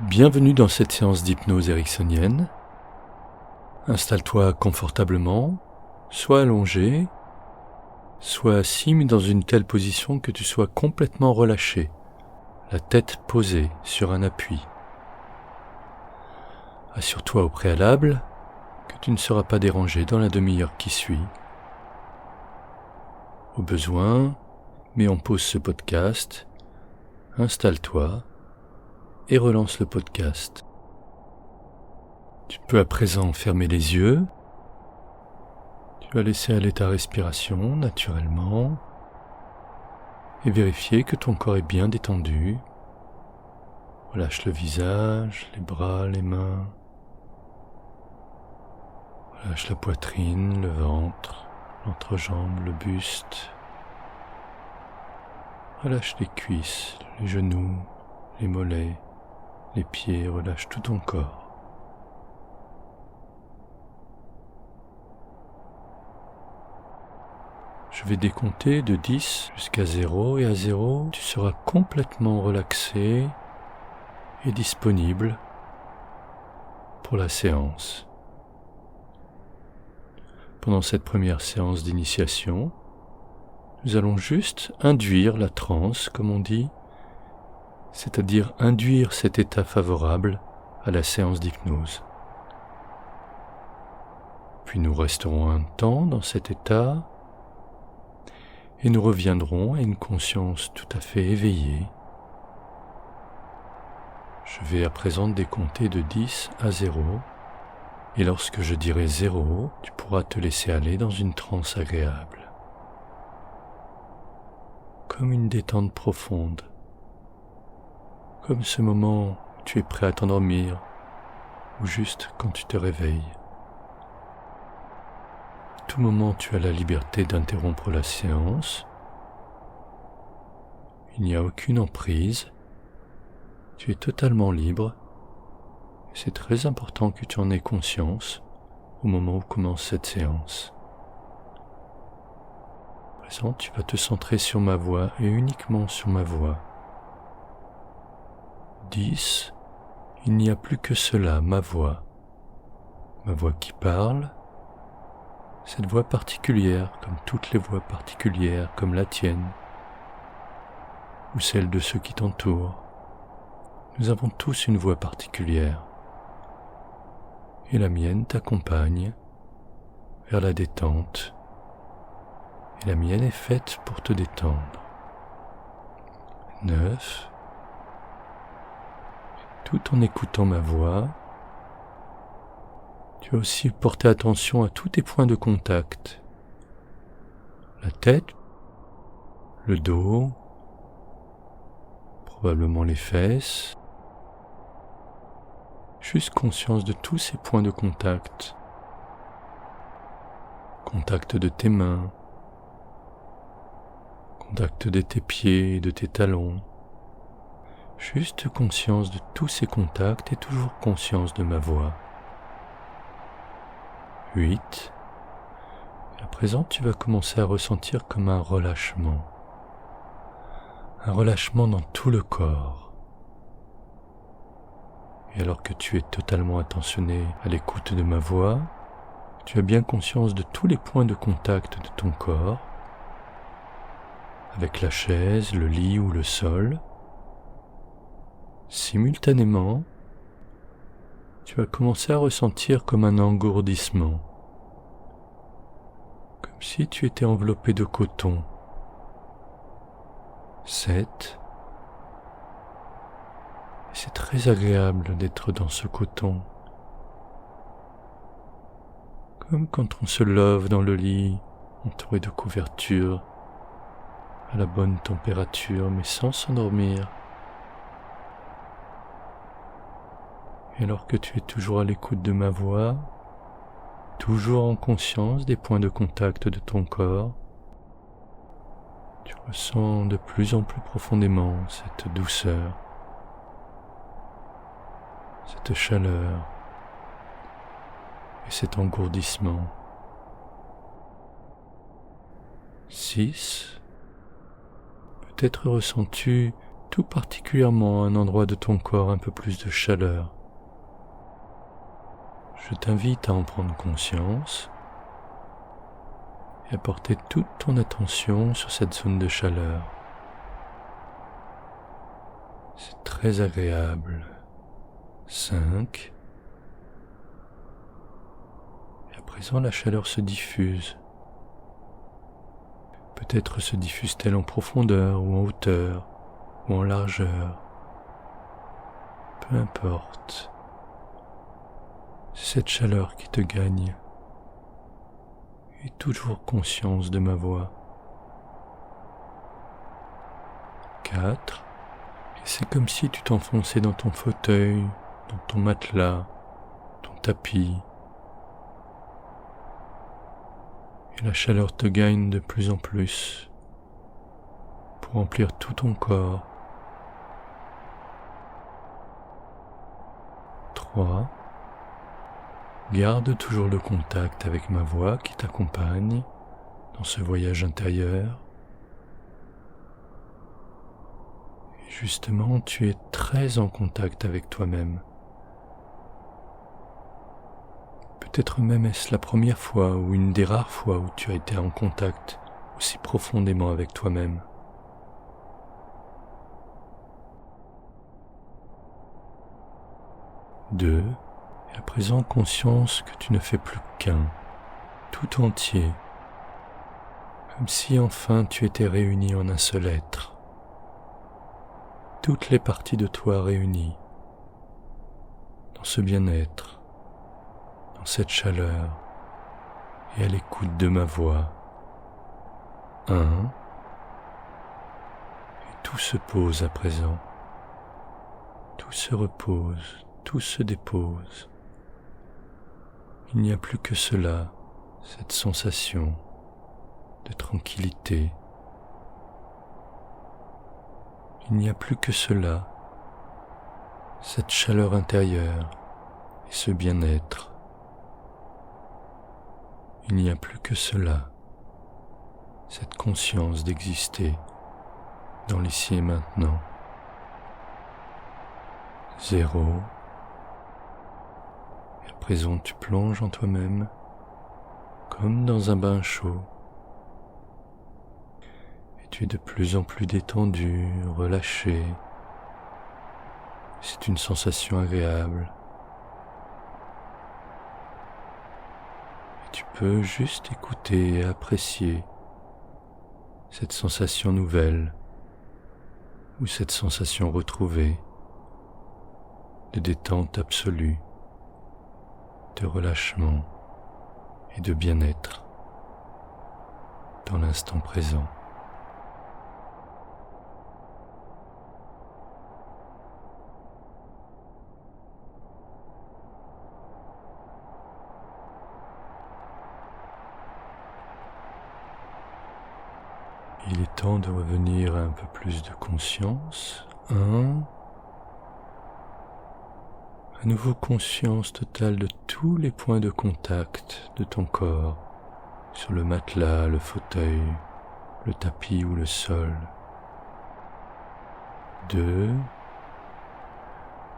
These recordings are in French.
Bienvenue dans cette séance d'hypnose ericksonienne. Installe-toi confortablement, soit allongé, soit assis mais dans une telle position que tu sois complètement relâché, la tête posée sur un appui. Assure-toi au préalable que tu ne seras pas dérangé dans la demi-heure qui suit. Au besoin, mets en pause ce podcast, installe-toi et relance le podcast. Tu peux à présent fermer les yeux. Tu vas laisser aller ta respiration naturellement et vérifier que ton corps est bien détendu. Relâche le visage, les bras, les mains. Relâche la poitrine, le ventre, l'entrejambe, le buste. Relâche les cuisses, les genoux, les mollets, les pieds. Relâche tout ton corps. Je vais décompter de 10 jusqu'à 0 et à 0, tu seras complètement relaxé et disponible pour la séance. Pendant cette première séance d'initiation, nous allons juste induire la transe, comme on dit, c'est-à-dire induire cet état favorable à la séance d'hypnose. Puis nous resterons un temps dans cet état et nous reviendrons à une conscience tout à fait éveillée. Je vais à présent décompter de 10 à 0, et lorsque je dirai 0, tu pourras te laisser aller dans une transe agréable, comme une détente profonde, comme ce moment où tu es prêt à t'endormir, ou juste quand tu te réveilles. À tout moment, tu as la liberté d'interrompre la séance. Il n'y a aucune emprise. Tu es totalement libre. Et c'est très important que tu en aies conscience au moment où commence cette séance. À présent, tu vas te centrer sur ma voix et uniquement sur ma voix. 10. Il n'y a plus que cela, ma voix. Ma voix qui parle. Cette voix particulière, comme toutes les voix particulières, comme la tienne, ou celle de ceux qui t'entourent. Nous avons tous une voix particulière, et la mienne t'accompagne vers la détente, et la mienne est faite pour te détendre. 9. Tout en écoutant ma voix, tu vas aussi porter attention à tous tes points de contact. La tête, le dos, probablement les fesses. Juste conscience de tous ces points de contact. Contact de tes mains, contact de tes pieds et de tes talons. Juste conscience de tous ces contacts et toujours conscience de ma voix. 8. À présent, tu vas commencer à ressentir comme un relâchement. Un relâchement dans tout le corps. Et alors que tu es totalement attentionné à l'écoute de ma voix, tu as bien conscience de tous les points de contact de ton corps, avec la chaise, le lit ou le sol. Simultanément, tu vas commencer à ressentir comme un engourdissement, comme si tu étais enveloppé de coton. 7. C'est très agréable d'être dans ce coton, comme quand on se love dans le lit, entouré de couvertures, à la bonne température, mais sans s'endormir. Et alors que tu es toujours à l'écoute de ma voix, toujours en conscience des points de contact de ton corps, tu ressens de plus en plus profondément cette douceur, cette chaleur et cet engourdissement. 6. Peut-être ressens-tu tout particulièrement à un endroit de ton corps un peu plus de chaleur. Je t'invite à en prendre conscience et à porter toute ton attention sur cette zone de chaleur. C'est très agréable. 5. Et à présent, la chaleur se diffuse. Peut-être se diffuse-t-elle en profondeur ou en hauteur ou en largeur. Peu importe. C'est cette chaleur qui te gagne. Et toujours conscience de ma voix. 4. Et c'est comme si tu t'enfonçais dans ton fauteuil, dans ton matelas, ton tapis. Et la chaleur te gagne de plus en plus pour remplir tout ton corps. 3. Garde toujours le contact avec ma voix qui t'accompagne dans ce voyage intérieur. Et justement, tu es très en contact avec toi-même. Peut-être même est-ce la première fois ou une des rares fois où tu as été en contact aussi profondément avec toi-même. 2. Et à présent, conscience que tu ne fais plus qu'un, tout entier, comme si enfin tu étais réuni en un seul être. Toutes les parties de toi réunies, dans ce bien-être, dans cette chaleur, et à l'écoute de ma voix. 1. Et tout se pose à présent. Tout se repose, tout se dépose. Il n'y a plus que cela, cette sensation de tranquillité. Il n'y a plus que cela, cette chaleur intérieure et ce bien-être. Il n'y a plus que cela, cette conscience d'exister dans l'ici et maintenant. 0. À présent, tu plonges en toi-même, comme dans un bain chaud. Et tu es de plus en plus détendu, relâché. C'est une sensation agréable. Et tu peux juste écouter et apprécier cette sensation nouvelle ou cette sensation retrouvée de détente absolue, de relâchement et de bien-être dans l'instant présent. Il est temps de revenir à un peu plus de conscience. 1. À nouveau conscience totale de tous les points de contact de ton corps, sur le matelas, le fauteuil, le tapis ou le sol. 2.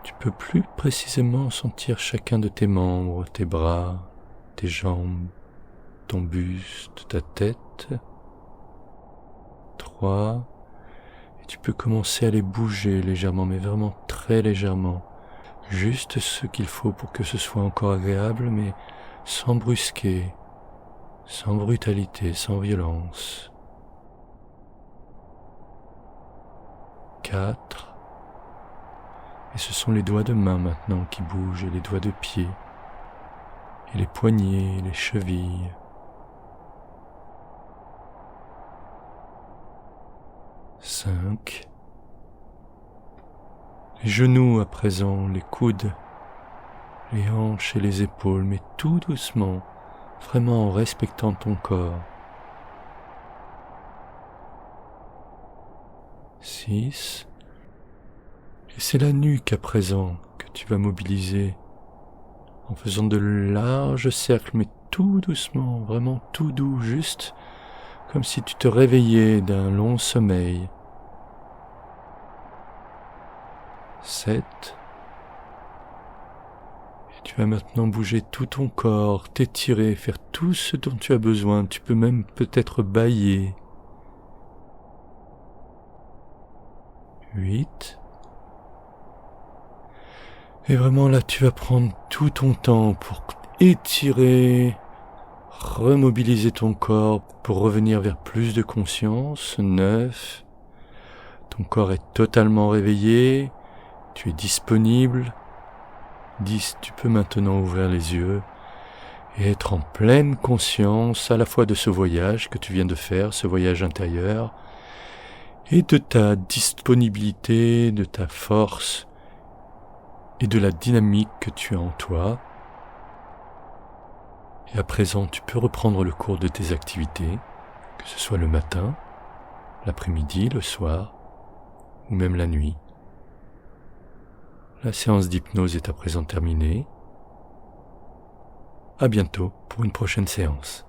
Tu peux plus précisément sentir chacun de tes membres, tes bras, tes jambes, ton buste, ta tête. 3. Et tu peux commencer à les bouger légèrement, mais vraiment très légèrement. Juste ce qu'il faut pour que ce soit encore agréable, mais sans brusquer, sans brutalité, sans violence. 4. Et ce sont les doigts de main maintenant qui bougent, et les doigts de pied, et les poignets, et les chevilles. 5. Les genoux à présent, les coudes, les hanches et les épaules, mais tout doucement, vraiment en respectant ton corps. 6. Et c'est la nuque à présent que tu vas mobiliser, en faisant de larges cercles, mais tout doucement, vraiment tout doux, juste comme si tu te réveillais d'un long sommeil. 7. Et tu vas maintenant bouger tout ton corps, t'étirer, faire tout ce dont tu as besoin. Tu peux même peut-être bâiller. 8. Et vraiment là, tu vas prendre tout ton temps pour étirer, remobiliser ton corps pour revenir vers plus de conscience. 9. Ton corps est totalement réveillé, tu es disponible. 10. Tu peux maintenant ouvrir les yeux et être en pleine conscience à la fois de ce voyage que tu viens de faire, ce voyage intérieur, et de ta disponibilité, de ta force et de la dynamique que tu as en toi. Et à présent, tu peux reprendre le cours de tes activités, que ce soit le matin, l'après-midi, le soir, ou même la nuit. La séance d'hypnose est à présent terminée. À bientôt pour une prochaine séance.